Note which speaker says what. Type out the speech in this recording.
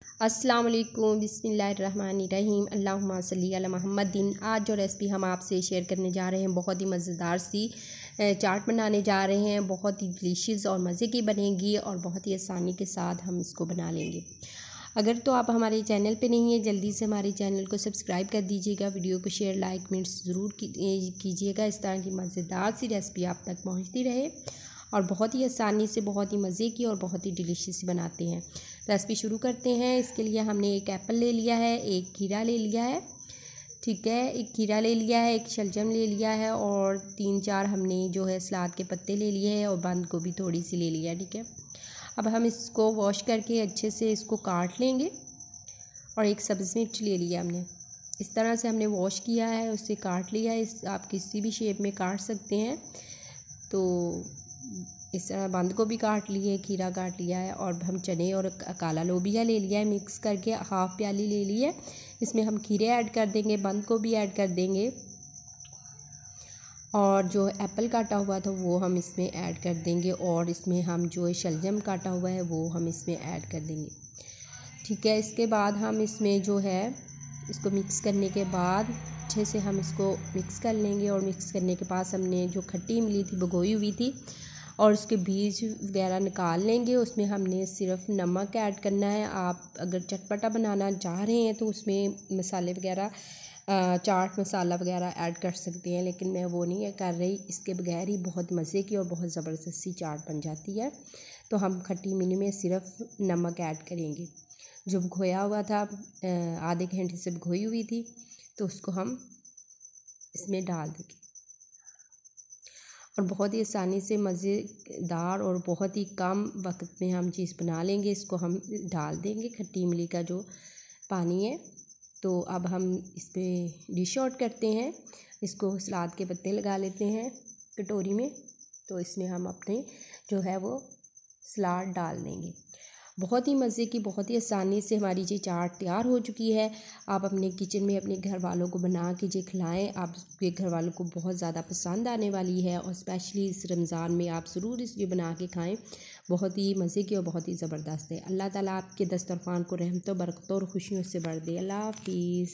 Speaker 1: अस्सलाम वालेकुम बिस्मिल्लाहिर्रहमानिर्रहीम अल्लाहुम्मा सल्ली अला मुहम्मदिन। आज जो रेसिपी हम आपसे शेयर करने जा रहे हैं बहुत ही मज़ेदार सी चाट बनाने जा रहे हैं। बहुत ही डिलीशियस और मज़े की बनेगी और बहुत ही आसानी के साथ हम इसको बना लेंगे। अगर तो आप हमारे चैनल पे नहीं है जल्दी से हमारे चैनल को सब्सक्राइब कर दीजिएगा, वीडियो को शेयर लाइक कमेंट्स ज़रूर कीजिएगा। इस तरह की मज़ेदार सी रेसिपी आप तक पहुँचती रहे और बहुत ही आसानी से बहुत ही मज़े की और बहुत ही डिलीशियस बनाते हैं। रेसिपी शुरू करते हैं। इसके लिए हमने एक एप्पल ले लिया है, एक खीरा ले लिया है, ठीक है, एक खीरा ले लिया है, एक शलजम ले लिया है और 3-4 हमने जो है सलाद के पत्ते ले लिए हैं और बंद गोभी थोड़ी सी ले लिया है, ठीक है। अब हम इसको वॉश करके अच्छे से इसको काट लेंगे और एक सब्ज़ मिर्च ले लिया हमने। इस तरह से हमने वॉश किया है, उससे काट लिया है। आप किसी भी शेप में काट सकते हैं। तो इस तरह बंद गोभी काट लिए, खीरा काट लिया है और हम चने और काला लोबिया ले लिया है, मिक्स करके हाफ़ प्याली ले ली है। इसमें हम खीरे ऐड कर देंगे, बंद गोभी ऐड कर देंगे और जो एप्पल काटा हुआ था वो हम इसमें ऐड कर देंगे और इसमें हम जो शलजम काटा हुआ है वो हम इसमें ऐड कर देंगे, ठीक है। इसके बाद हम इसमें जो है इसको मिक्स करने के बाद अच्छे से हम इसको मिक्स कर लेंगे और मिक्स करने के पास हमने जो खट्टी इमली थी भिगोई हुई थी और उसके बीज वगैरह निकाल लेंगे। उसमें हमने सिर्फ नमक ऐड करना है। आप अगर चटपटा बनाना चाह रहे हैं तो उसमें मसाले वगैरह चाट मसाला वगैरह ऐड कर सकते हैं, लेकिन मैं वो नहीं कर रही। इसके बगैर ही बहुत मज़े की और बहुत ज़बरदस्त सी चाट बन जाती है। तो हम खट्टी इमली में सिर्फ नमक ऐड करेंगे। जो भिगोया हुआ था आधे घंटे से भिगोई हुई थी तो उसको हम इसमें डाल देंगे और बहुत ही आसानी से मज़ेदार और बहुत ही कम वक्त में हम चीज़ बना लेंगे। इसको हम डाल देंगे खट्टी इमली का जो पानी है। तो अब हम इस पर डिश आउट करते हैं। इसको सलाद के पत्ते लगा लेते हैं कटोरी में। तो इसमें हम अपने जो है वो सलाद डाल देंगे। बहुत ही मज़े की बहुत ही आसानी से हमारी ये चाट तैयार हो चुकी है। आप अपने किचन में अपने घर वालों को बना के ये खिलाएं, आपके घर वालों को बहुत ज़्यादा पसंद आने वाली है और स्पेशली इस रमज़ान में आप ज़रूर इसलिए बना के खाएं। बहुत ही मज़े की और बहुत ही ज़बरदस्त है। अल्लाह ताला आपके दस्तरखान को रहमतों बरकतों और खुशियों से भर दे। अल्लाह हाफिज़।